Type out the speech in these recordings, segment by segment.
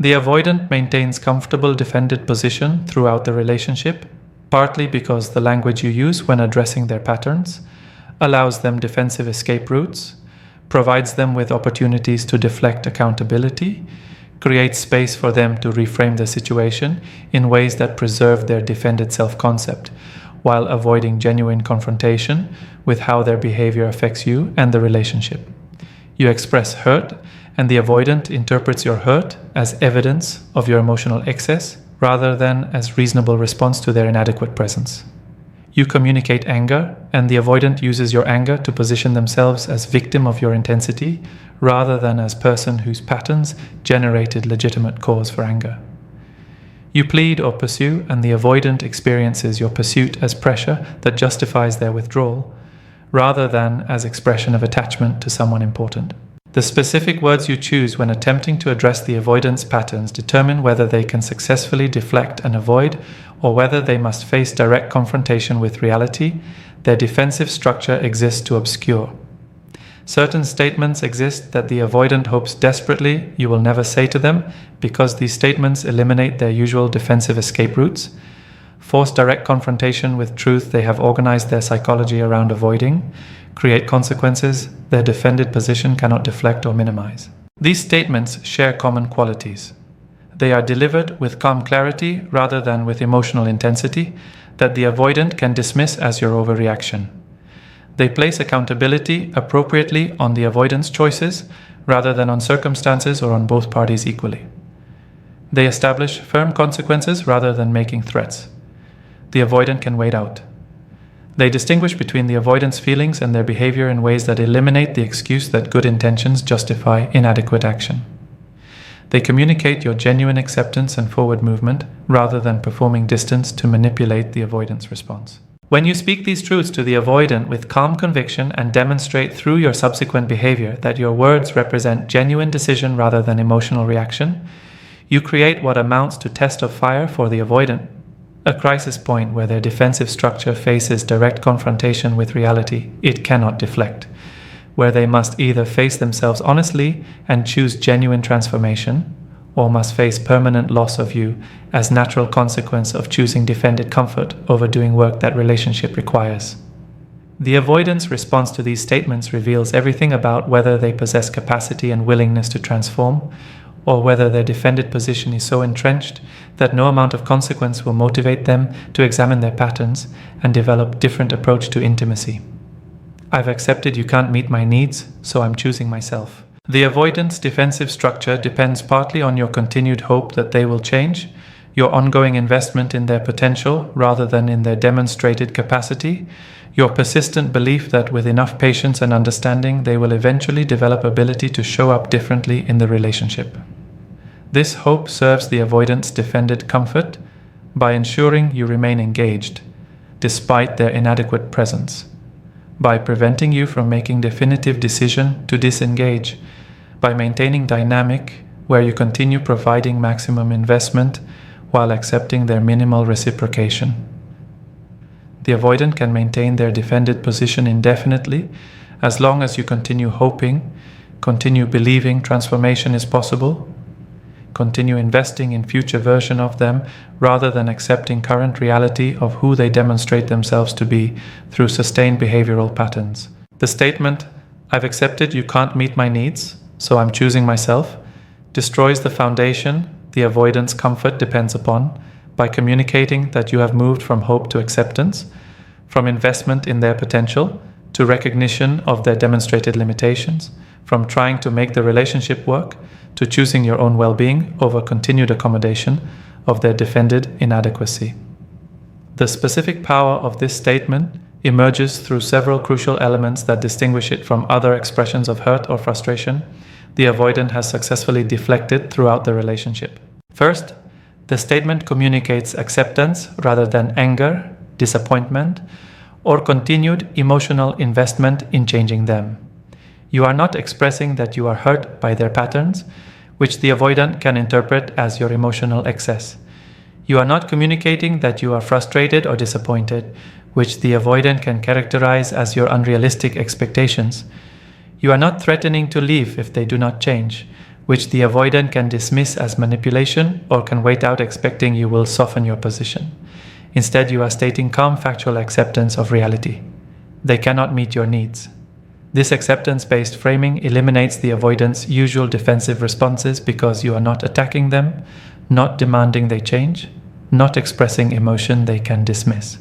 The avoidant maintains comfortable defended position throughout the relationship, partly because the language you use when addressing their patterns allows them defensive escape routes, provides them with opportunities to deflect accountability, creates space for them to reframe the situation in ways that preserve their defended self-concept, while avoiding genuine confrontation with how their behavior affects you and the relationship. You express hurt, and the avoidant interprets your hurt as evidence of your emotional excess rather than as reasonable response to their inadequate presence. You communicate anger, and the avoidant uses your anger to position themselves as victim of your intensity rather than as person whose patterns generated legitimate cause for anger. You plead or pursue, and the avoidant experiences your pursuit as pressure that justifies their withdrawal rather than as expression of attachment to someone important. The specific words you choose when attempting to address the avoidance patterns determine whether they can successfully deflect and avoid, or whether they must face direct confrontation with reality their defensive structure exists to obscure. Certain statements exist that the avoidant hopes desperately you will never say to them because these statements eliminate their usual defensive escape routes, force direct confrontation with truth they have organized their psychology around avoiding, create consequences their defended position cannot deflect or minimize. These statements share common qualities. They are delivered with calm clarity rather than with emotional intensity that the avoidant can dismiss as your overreaction. They place accountability appropriately on the avoidant's choices rather than on circumstances or on both parties equally. They establish firm consequences rather than making threats. The avoidant can wait out. They distinguish between the avoidant's feelings and their behavior in ways that eliminate the excuse that good intentions justify inadequate action. They communicate your genuine acceptance and forward movement rather than performing distance to manipulate the avoidance response. When you speak these truths to the avoidant with calm conviction and demonstrate through your subsequent behavior that your words represent genuine decision rather than emotional reaction, you create what amounts to test of fire for the avoidant, a crisis point where their defensive structure faces direct confrontation with reality it cannot deflect, where they must either face themselves honestly and choose genuine transformation, or must face permanent loss of you as natural consequence of choosing defended comfort over doing work that relationship requires. The avoidance response to these statements reveals everything about whether they possess capacity and willingness to transform, or whether their defended position is so entrenched that no amount of consequence will motivate them to examine their patterns and develop different approach to intimacy. I've accepted you can't meet my needs, so I'm choosing myself. The avoidance defensive structure depends partly on your continued hope that they will change, your ongoing investment in their potential rather than in their demonstrated capacity, your persistent belief that with enough patience and understanding they will eventually develop ability to show up differently in the relationship. This hope serves the avoidant's defended comfort by ensuring you remain engaged, despite their inadequate presence, by preventing you from making definitive decision to disengage, by maintaining dynamic where you continue providing maximum investment while accepting their minimal reciprocation. The avoidant can maintain their defended position indefinitely as long as you continue hoping, continue believing transformation is possible, continue investing in future version of them rather than accepting current reality of who they demonstrate themselves to be through sustained behavioral patterns. The statement, "I've accepted you can't meet my needs, so I'm choosing myself," destroys the foundation the avoidance comfort depends upon by communicating that you have moved from hope to acceptance, from investment in their potential to recognition of their demonstrated limitations, from trying to make the relationship work to choosing your own well-being over continued accommodation of their defended inadequacy. The specific power of this statement emerges through several crucial elements that distinguish it from other expressions of hurt or frustration the avoidant has successfully deflected throughout the relationship. First, the statement communicates acceptance rather than anger, disappointment, or continued emotional investment in changing them. You are not expressing that you are hurt by their patterns, which the avoidant can interpret as your emotional excess. You are not communicating that you are frustrated or disappointed, which the avoidant can characterize as your unrealistic expectations. You are not threatening to leave if they do not change, which the avoidant can dismiss as manipulation or can wait out expecting you will soften your position. Instead, you are stating calm factual acceptance of reality. They cannot meet your needs. This acceptance-based framing eliminates the avoidant's usual defensive responses because you are not attacking them, not demanding they change, not expressing emotion they can dismiss.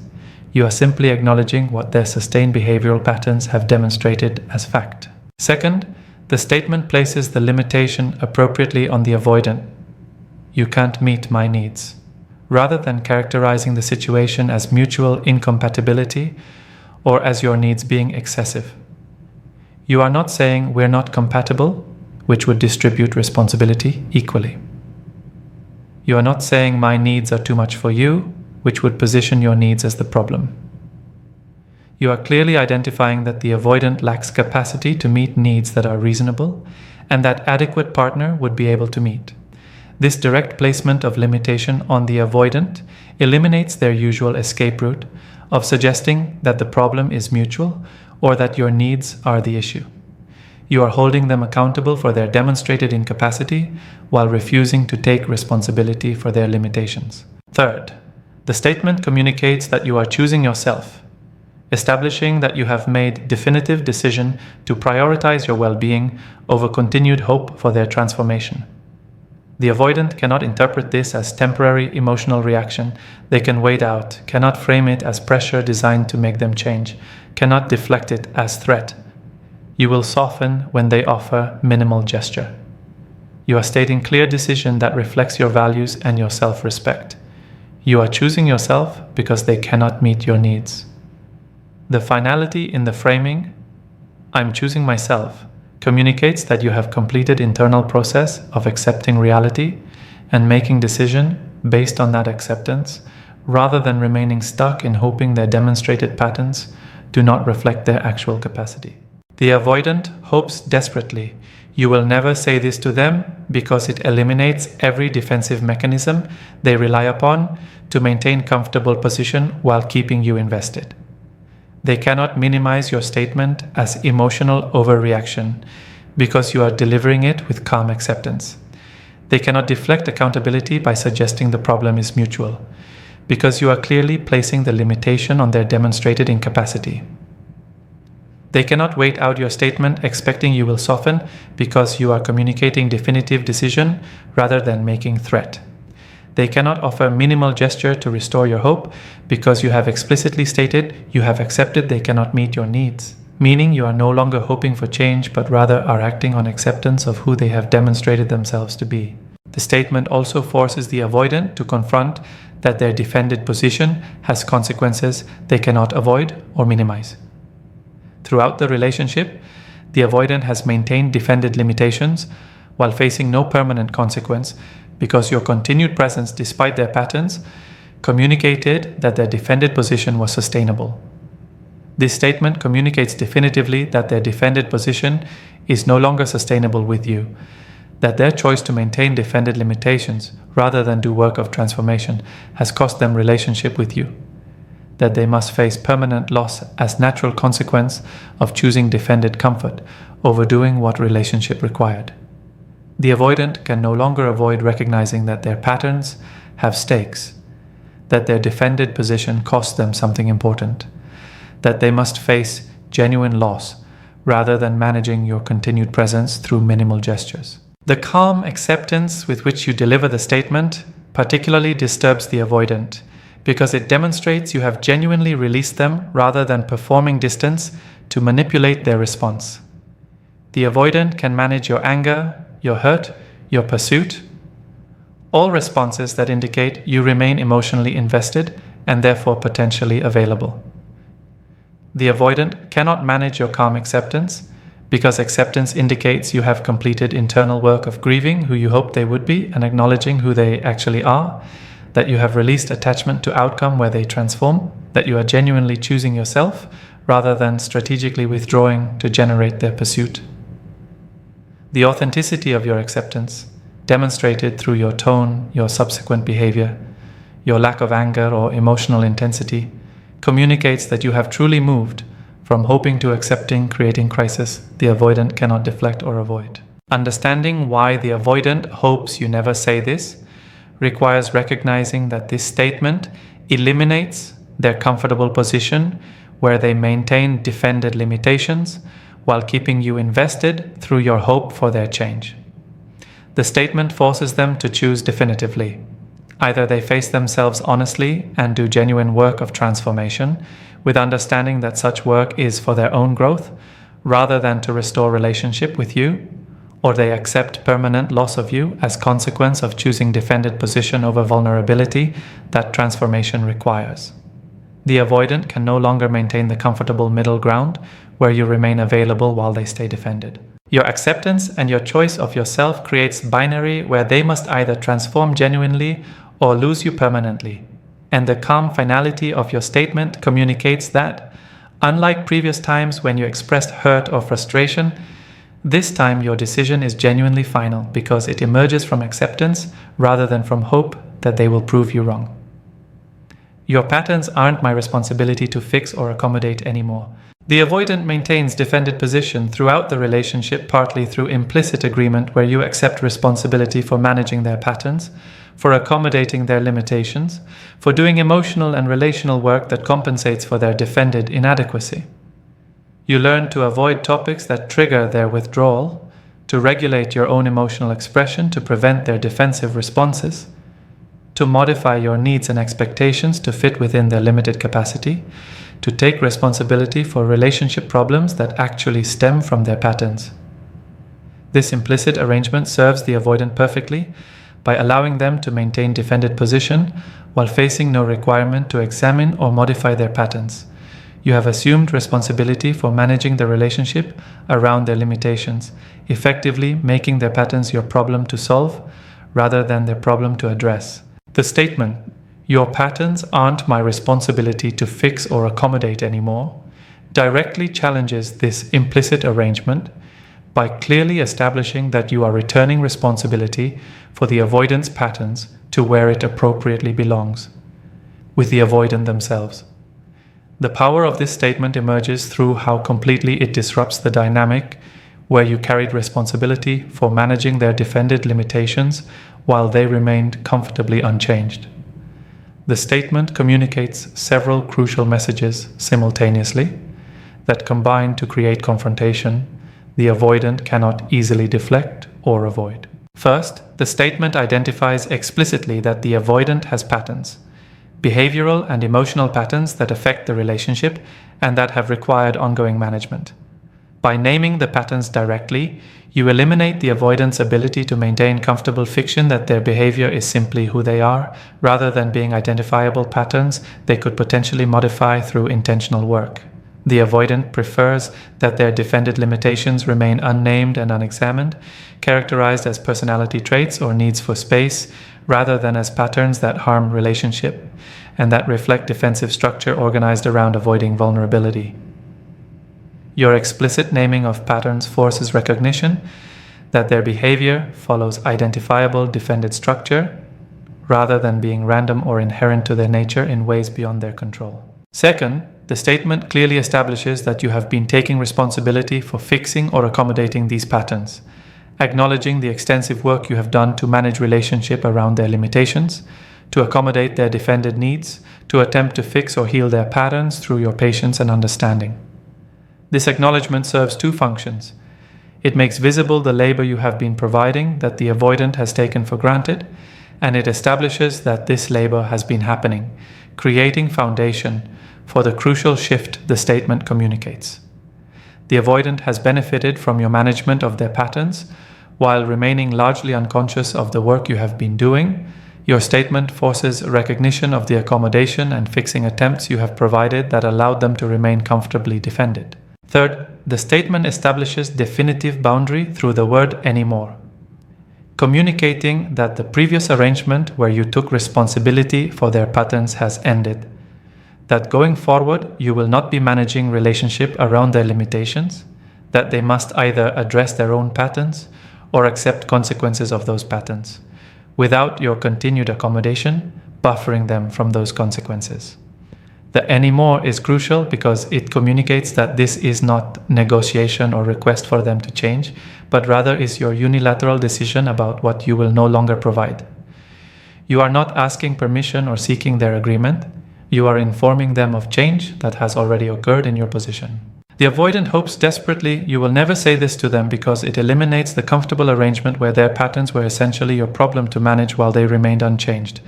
You are simply acknowledging what their sustained behavioral patterns have demonstrated as fact. Second, the statement places the limitation appropriately on the avoidant. You can't meet my needs. Rather than characterizing the situation as mutual incompatibility or as your needs being excessive. You are not saying we're not compatible, which would distribute responsibility equally. You are not saying my needs are too much for you, which would position your needs as the problem. You are clearly identifying that the avoidant lacks capacity to meet needs that are reasonable and that adequate partner would be able to meet. This direct placement of limitation on the avoidant eliminates their usual escape route of suggesting that the problem is mutual or that your needs are the issue. You are holding them accountable for their demonstrated incapacity while refusing to take responsibility for their limitations. Third, the statement communicates that you are choosing yourself, establishing that you have made definitive decision to prioritize your well-being over continued hope for their transformation. The avoidant cannot interpret this as temporary emotional reaction. They can wait out, cannot frame it as pressure designed to make them change, cannot deflect it as threat. You will soften when they offer minimal gesture. You are stating clear decision that reflects your values and your self-respect. You are choosing yourself because they cannot meet your needs. The finality in the framing, I'm choosing myself, communicates that you have completed internal process of accepting reality and making decision based on that acceptance, rather than remaining stuck in hoping their demonstrated patterns do not reflect their actual capacity. The avoidant hopes desperately you will never say this to them because it eliminates every defensive mechanism they rely upon to maintain comfortable position while keeping you invested. They cannot minimize your statement as emotional overreaction because you are delivering it with calm acceptance. They cannot deflect accountability by suggesting the problem is mutual because you are clearly placing the limitation on their demonstrated incapacity. They cannot wait out your statement expecting you will soften because you are communicating definitive decision rather than making threat. They cannot offer minimal gesture to restore your hope because you have explicitly stated you have accepted they cannot meet your needs, meaning you are no longer hoping for change but rather are acting on acceptance of who they have demonstrated themselves to be. The statement also forces the avoidant to confront that their defended position has consequences they cannot avoid or minimize. Throughout the relationship, the avoidant has maintained defended limitations while facing no permanent consequence because your continued presence despite their patterns communicated that their defended position was sustainable. This statement communicates definitively that their defended position is no longer sustainable with you, that their choice to maintain defended limitations rather than do work of transformation has cost them relationship with you, that they must face permanent loss as natural consequence of choosing defended comfort over doing what relationship required. The avoidant can no longer avoid recognizing that their patterns have stakes, that their defended position costs them something important, that they must face genuine loss rather than managing your continued presence through minimal gestures. The calm acceptance with which you deliver the statement particularly disturbs the avoidant because it demonstrates you have genuinely released them rather than performing distance to manipulate their response. The avoidant can manage your anger, your hurt, your pursuit, all responses that indicate you remain emotionally invested and therefore potentially available. The avoidant cannot manage your calm acceptance because acceptance indicates you have completed internal work of grieving who you hoped they would be and acknowledging who they actually are, that you have released attachment to outcome where they transform, that you are genuinely choosing yourself rather than strategically withdrawing to generate their pursuit. The authenticity of your acceptance, demonstrated through your tone, your subsequent behavior, your lack of anger or emotional intensity, communicates that you have truly moved from hoping to accepting creating crisis the avoidant cannot deflect or avoid. Understanding why the avoidant hopes you never say this requires recognizing that this statement eliminates their comfortable position where they maintain defended limitations while keeping you invested through your hope for their change. The statement forces them to choose definitively. Either they face themselves honestly and do genuine work of transformation, with understanding that such work is for their own growth, rather than to restore relationship with you, or they accept permanent loss of you as consequence of choosing defended position over vulnerability that transformation requires. The avoidant can no longer maintain the comfortable middle ground where you remain available while they stay defended. Your acceptance and your choice of yourself creates binary where they must either transform genuinely or lose you permanently. And the calm finality of your statement communicates that, unlike previous times when you expressed hurt or frustration, this time your decision is genuinely final because it emerges from acceptance rather than from hope that they will prove you wrong. Your patterns aren't my responsibility to fix or accommodate anymore. The avoidant maintains defended position throughout the relationship, partly through implicit agreement where you accept responsibility for managing their patterns, for accommodating their limitations, for doing emotional and relational work that compensates for their defended inadequacy. You learn to avoid topics that trigger their withdrawal, to regulate your own emotional expression to prevent their defensive responses, to modify your needs and expectations to fit within their limited capacity, to take responsibility for relationship problems that actually stem from their patterns. This implicit arrangement serves the avoidant perfectly by allowing them to maintain defended position while facing no requirement to examine or modify their patterns. You have assumed responsibility for managing the relationship around their limitations, effectively making their patterns your problem to solve rather than their problem to address. The statement, "Your patterns aren't my responsibility to fix or accommodate anymore," directly challenges this implicit arrangement by clearly establishing that you are returning responsibility for the avoidance patterns to where it appropriately belongs, with the avoidant themselves. The power of this statement emerges through how completely it disrupts the dynamic where you carried responsibility for managing their defended limitations while they remained comfortably unchanged. The statement communicates several crucial messages simultaneously that combine to create confrontation the avoidant cannot easily deflect or avoid. First, the statement identifies explicitly that the avoidant has patterns, behavioral and emotional patterns that affect the relationship and that have required ongoing management. By naming the patterns directly, you eliminate the avoidant's ability to maintain comfortable fiction that their behavior is simply who they are, rather than being identifiable patterns they could potentially modify through intentional work. The avoidant prefers that their defended limitations remain unnamed and unexamined, characterized as personality traits or needs for space, rather than as patterns that harm relationship and that reflect defensive structure organized around avoiding vulnerability. Your explicit naming of patterns forces recognition that their behavior follows identifiable defended structure rather than being random or inherent to their nature in ways beyond their control. Second, the statement clearly establishes that you have been taking responsibility for fixing or accommodating these patterns, acknowledging the extensive work you have done to manage relationship around their limitations, to accommodate their defended needs, to attempt to fix or heal their patterns through your patience and understanding. This acknowledgement serves two functions. It makes visible the labor you have been providing that the avoidant has taken for granted, and it establishes that this labor has been happening, creating foundation for the crucial shift the statement communicates. The avoidant has benefited from your management of their patterns while remaining largely unconscious of the work you have been doing. Your statement forces recognition of the accommodation and fixing attempts you have provided that allowed them to remain comfortably defended. Third, the statement establishes definitive boundary through the word anymore, communicating that the previous arrangement where you took responsibility for their patterns has ended, that going forward you will not be managing relationship around their limitations, that they must either address their own patterns or accept consequences of those patterns, without your continued accommodation buffering them from those consequences. The anymore is crucial because it communicates that this is not negotiation or request for them to change, but rather is your unilateral decision about what you will no longer provide. You are not asking permission or seeking their agreement. You are informing them of change that has already occurred in your position. The avoidant hopes desperately you will never say this to them because it eliminates the comfortable arrangement where their patterns were essentially your problem to manage while they remained unchanged.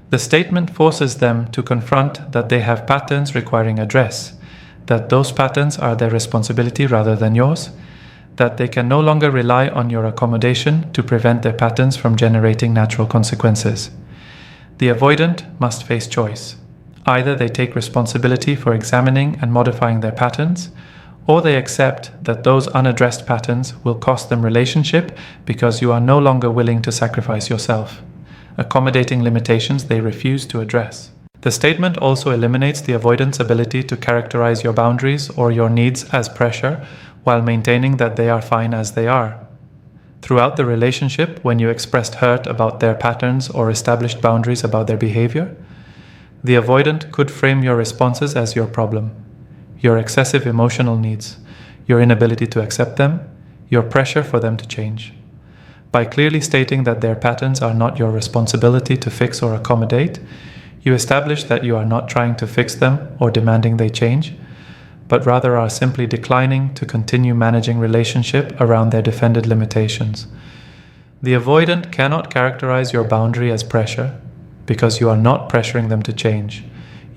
The statement forces them to confront that they have patterns requiring address, that those patterns are their responsibility rather than yours, that they can no longer rely on your accommodation to prevent their patterns from generating natural consequences. The avoidant must face choice. Either they take responsibility for examining and modifying their patterns, or they accept that those unaddressed patterns will cost them relationship because you are no longer willing to sacrifice yourself, accommodating limitations they refuse to address. The statement also eliminates the avoidant's ability to characterize your boundaries or your needs as pressure while maintaining that they are fine as they are. Throughout the relationship, when you expressed hurt about their patterns or established boundaries about their behavior, the avoidant could frame your responses as your problem, your excessive emotional needs, your inability to accept them, your pressure for them to change. By clearly stating that their patterns are not your responsibility to fix or accommodate, you establish that you are not trying to fix them or demanding they change, but rather are simply declining to continue managing relationship around their defended limitations. The avoidant cannot characterize your boundary as pressure because you are not pressuring them to change.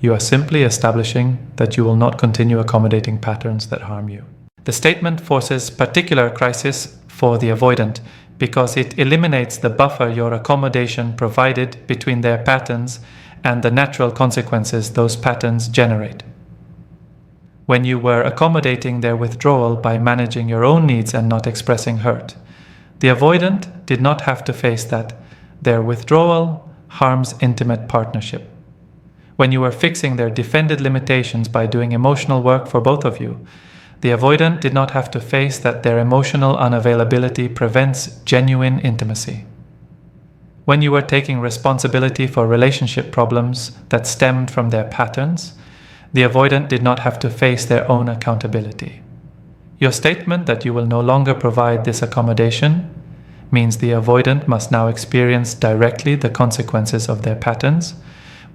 You are simply establishing that you will not continue accommodating patterns that harm you. The statement forces particular crisis for the avoidant because it eliminates the buffer your accommodation provided between their patterns and the natural consequences those patterns generate. When you were accommodating their withdrawal by managing your own needs and not expressing hurt, the avoidant did not have to face that their withdrawal harms intimate partnership. When you were fixing their defended limitations by doing emotional work for both of you, the avoidant did not have to face that their emotional unavailability prevents genuine intimacy. When you were taking responsibility for relationship problems that stemmed from their patterns, the avoidant did not have to face their own accountability. Your statement that you will no longer provide this accommodation means the avoidant must now experience directly the consequences of their patterns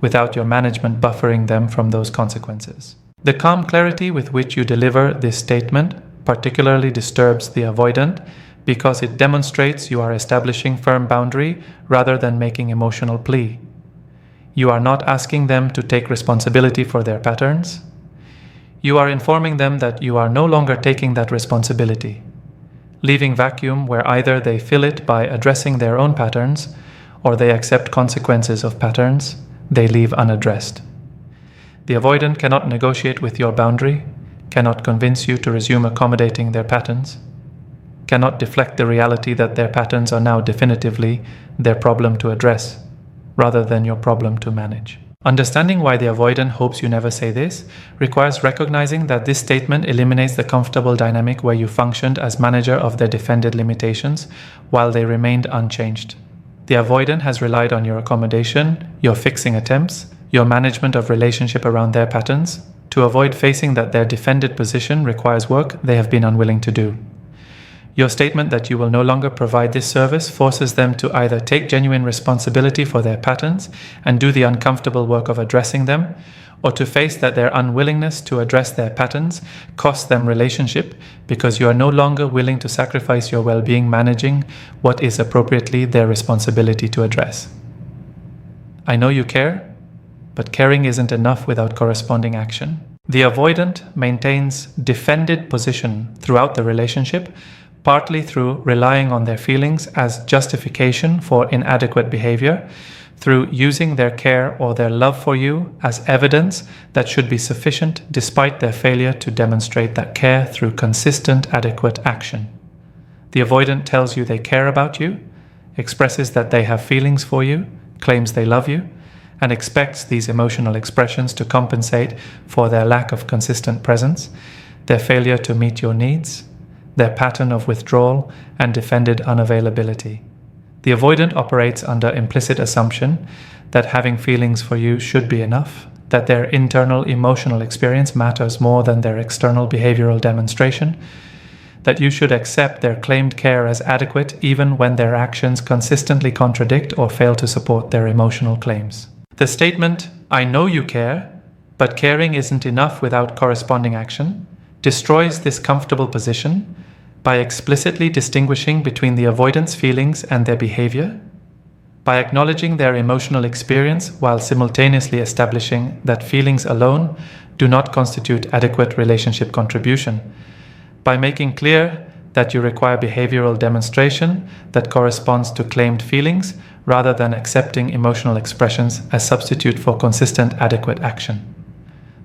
without your management buffering them from those consequences. The calm clarity with which you deliver this statement particularly disturbs the avoidant because it demonstrates you are establishing firm boundary rather than making emotional plea. You are not asking them to take responsibility for their patterns. You are informing them that you are no longer taking that responsibility, leaving vacuum where either they fill it by addressing their own patterns or they accept consequences of patterns they leave unaddressed. The avoidant cannot negotiate with your boundary, cannot convince you to resume accommodating their patterns, cannot deflect the reality that their patterns are now definitively their problem to address, rather than your problem to manage. Understanding why the avoidant hopes you never say this requires recognizing that this statement eliminates the comfortable dynamic where you functioned as manager of their defended limitations while they remained unchanged. The avoidant has relied on your accommodation, your fixing attempts, your management of relationship around their patterns, to avoid facing that their defended position requires work they have been unwilling to do. Your statement that you will no longer provide this service forces them to either take genuine responsibility for their patterns and do the uncomfortable work of addressing them, or to face that their unwillingness to address their patterns costs them relationship because you are no longer willing to sacrifice your well-being managing what is appropriately their responsibility to address. I know you care, but caring isn't enough without corresponding action. The avoidant maintains defended position throughout the relationship, partly through relying on their feelings as justification for inadequate behavior, through using their care or their love for you as evidence that should be sufficient despite their failure to demonstrate that care through consistent, adequate action. The avoidant tells you they care about you, expresses that they have feelings for you, claims they love you, and expects these emotional expressions to compensate for their lack of consistent presence, their failure to meet your needs, their pattern of withdrawal and defended unavailability. The avoidant operates under implicit assumption that having feelings for you should be enough, that their internal emotional experience matters more than their external behavioral demonstration, that you should accept their claimed care as adequate even when their actions consistently contradict or fail to support their emotional claims. The statement, "I know you care, but caring isn't enough without corresponding action," destroys this comfortable position by explicitly distinguishing between the avoidance feelings and their behavior, by acknowledging their emotional experience while simultaneously establishing that feelings alone do not constitute adequate relationship contribution, by making clear that you require behavioral demonstration that corresponds to claimed feelings rather than accepting emotional expressions as substitute for consistent adequate action.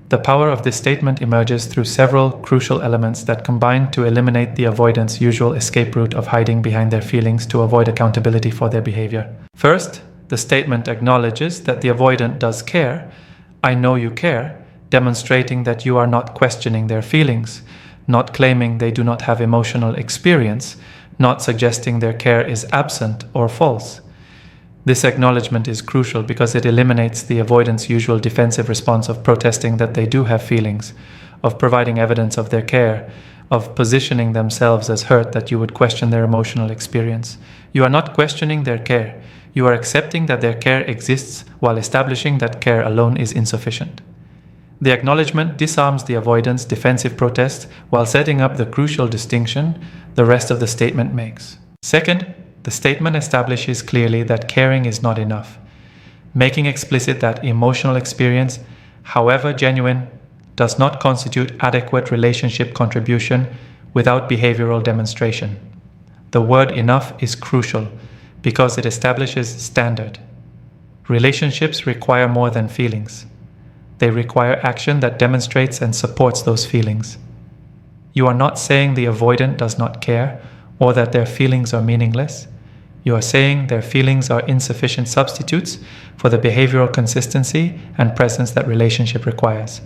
The power of this statement emerges through several crucial elements that combine to eliminate the avoidant's usual escape route of hiding behind their feelings to avoid accountability for their behavior. First, the statement acknowledges that the avoidant does care, "I know you care," demonstrating that you are not questioning their feelings, not claiming they do not have emotional experience, not suggesting their care is absent or false. This acknowledgement is crucial because it eliminates the avoidant's usual defensive response of protesting that they do have feelings, of providing evidence of their care, of positioning themselves as hurt that you would question their emotional experience. You are not questioning their care. You are accepting that their care exists while establishing that care alone is insufficient. The acknowledgement disarms the avoidant's defensive protest while setting up the crucial distinction the rest of the statement makes. Second, the statement establishes clearly that caring is not enough, making explicit that emotional experience, however genuine, does not constitute adequate relationship contribution without behavioral demonstration. The word enough is crucial because it establishes standard. Relationships require more than feelings. They require action that demonstrates and supports those feelings. You are not saying the avoidant does not care or that their feelings are meaningless. You are saying their feelings are insufficient substitutes for the behavioral consistency and presence that relationship requires.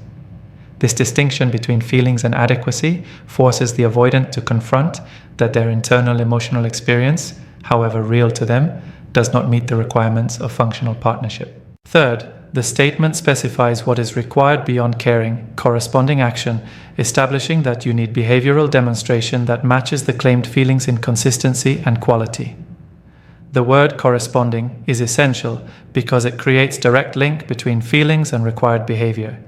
This distinction between feelings and adequacy forces the avoidant to confront that their internal emotional experience, however real to them, does not meet the requirements of functional partnership. Third, the statement specifies what is required beyond caring, corresponding action, establishing that you need behavioral demonstration that matches the claimed feelings in consistency and quality. The word corresponding is essential because it creates direct link between feelings and required behavior.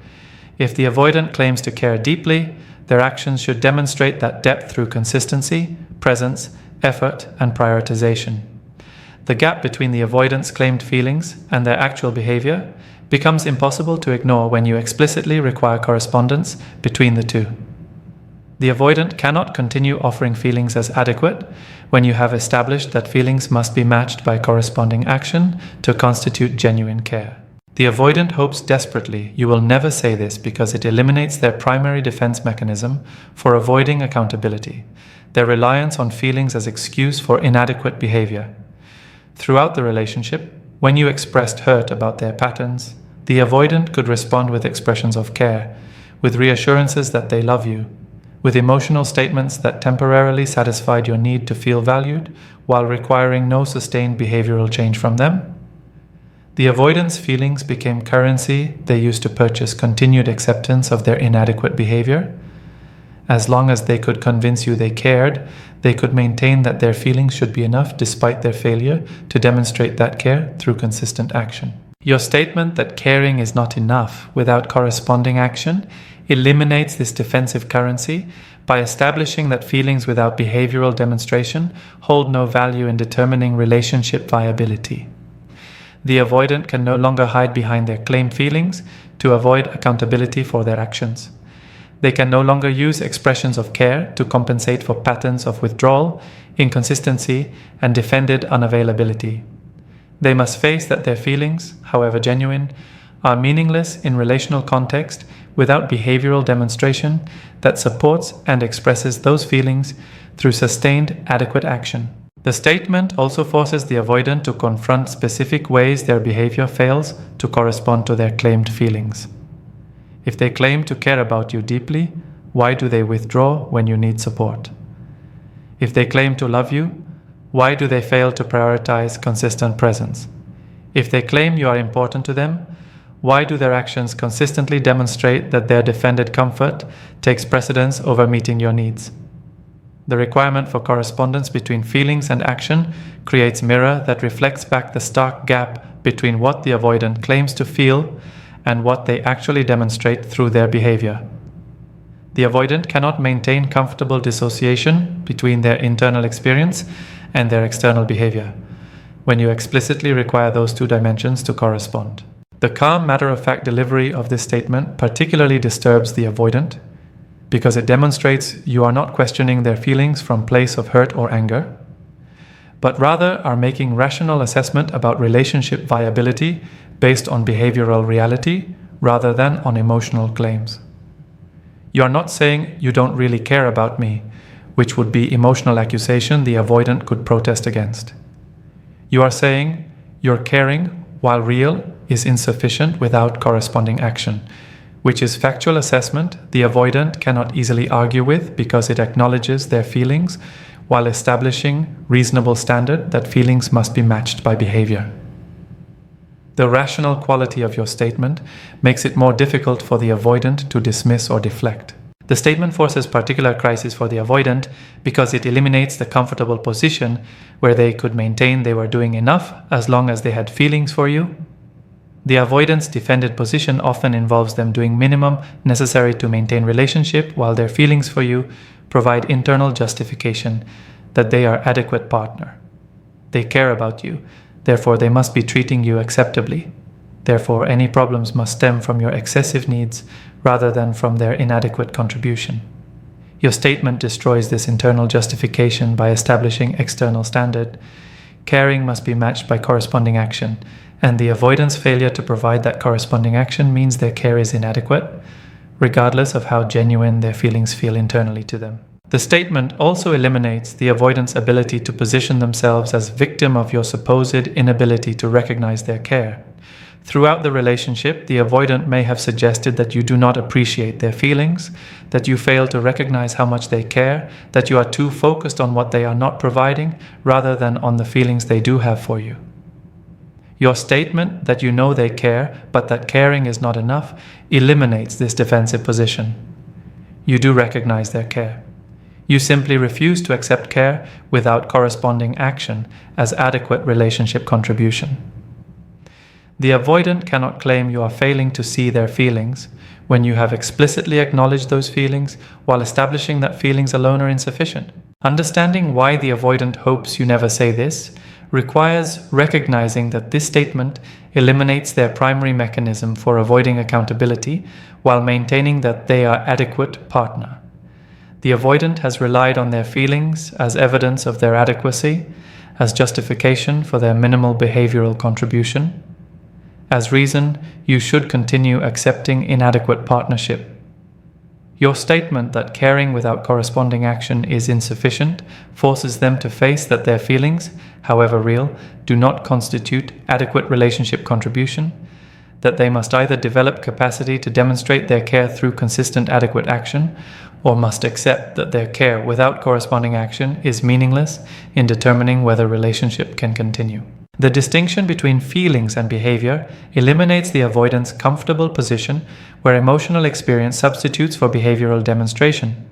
If the avoidant claims to care deeply, their actions should demonstrate that depth through consistency, presence, effort, and prioritization. The gap between the avoidant's claimed feelings and their actual behavior becomes impossible to ignore when you explicitly require correspondence between the two. The avoidant cannot continue offering feelings as adequate when you have established that feelings must be matched by corresponding action to constitute genuine care. The avoidant hopes desperately you will never say this because it eliminates their primary defense mechanism for avoiding accountability, their reliance on feelings as excuse for inadequate behavior. Throughout the relationship, when you expressed hurt about their patterns, the avoidant could respond with expressions of care, with reassurances that they love you, with emotional statements that temporarily satisfied your need to feel valued while requiring no sustained behavioral change from them. The avoidance feelings became currency they used to purchase continued acceptance of their inadequate behavior. As long as they could convince you they cared, they could maintain that their feelings should be enough despite their failure to demonstrate that care through consistent action. Your statement that caring is not enough without corresponding action eliminates this defensive currency by establishing that feelings without behavioral demonstration hold no value in determining relationship viability. The avoidant can no longer hide behind their claimed feelings to avoid accountability for their actions. They can no longer use expressions of care to compensate for patterns of withdrawal, inconsistency, and defended unavailability. They must face that their feelings, however genuine, are meaningless in relational context without behavioral demonstration that supports and expresses those feelings through sustained, adequate action. The statement also forces the avoidant to confront specific ways their behavior fails to correspond to their claimed feelings. If they claim to care about you deeply, why do they withdraw when you need support? If they claim to love you, why do they fail to prioritize consistent presence? If they claim you are important to them, Why do their actions consistently demonstrate that their defended comfort takes precedence over meeting your needs? The requirement for correspondence between feelings and action creates mirror that reflects back the stark gap between what the avoidant claims to feel and what they actually demonstrate through their behavior. The avoidant cannot maintain comfortable dissociation between their internal experience and their external behavior when you explicitly require those two dimensions to correspond. The calm, matter-of-fact delivery of this statement particularly disturbs the avoidant because it demonstrates you are not questioning their feelings from a place of hurt or anger, but rather are making rational assessment about relationship viability based on behavioral reality rather than on emotional claims. You are not saying you don't really care about me, which would be emotional accusation the avoidant could protest against. You are saying your caring, while real, is insufficient without corresponding action, which is factual assessment the avoidant cannot easily argue with because it acknowledges their feelings while establishing reasonable standard that feelings must be matched by behavior. The rational quality of your statement makes it more difficult for the avoidant to dismiss or deflect. The statement forces particular crisis for the avoidant because it eliminates the comfortable position where they could maintain they were doing enough as long as they had feelings for you. The avoidant's defended position often involves them doing minimum necessary to maintain relationship while their feelings for you provide internal justification that they are adequate partner. They care about you, therefore they must be treating you acceptably. Therefore any problems must stem from your excessive needs rather than from their inadequate contribution. Your statement destroys this internal justification by establishing external standard. Caring must be matched by corresponding action, and the avoidant's failure to provide that corresponding action means their care is inadequate, regardless of how genuine their feelings feel internally to them. The statement also eliminates the avoidant's ability to position themselves as victim of your supposed inability to recognize their care. Throughout the relationship, the avoidant may have suggested that you do not appreciate their feelings, that you fail to recognize how much they care, that you are too focused on what they are not providing rather than on the feelings they do have for you. Your statement that you know they care, but that caring is not enough, eliminates this defensive position. You do recognize their care. You simply refuse to accept care without corresponding action as adequate relationship contribution. The avoidant cannot claim you are failing to see their feelings when you have explicitly acknowledged those feelings while establishing that feelings alone are insufficient. Understanding why the avoidant hopes you never say this requires recognizing that this statement eliminates their primary mechanism for avoiding accountability while maintaining that they are adequate partner. The avoidant has relied on their feelings as evidence of their adequacy, as justification for their minimal behavioral contribution. As reason, you should continue accepting inadequate partnership. Your statement that caring without corresponding action is insufficient forces them to face that their feelings, however real, do not constitute adequate relationship contribution, that they must either develop capacity to demonstrate their care through consistent adequate action, or must accept that their care without corresponding action is meaningless in determining whether relationship can continue. The distinction between feelings and behavior eliminates the avoidant's comfortable position where emotional experience substitutes for behavioral demonstration,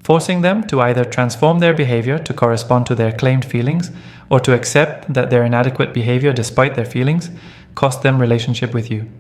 forcing them to either transform their behavior to correspond to their claimed feelings or to accept that their inadequate behavior despite their feelings cost them relationship with you.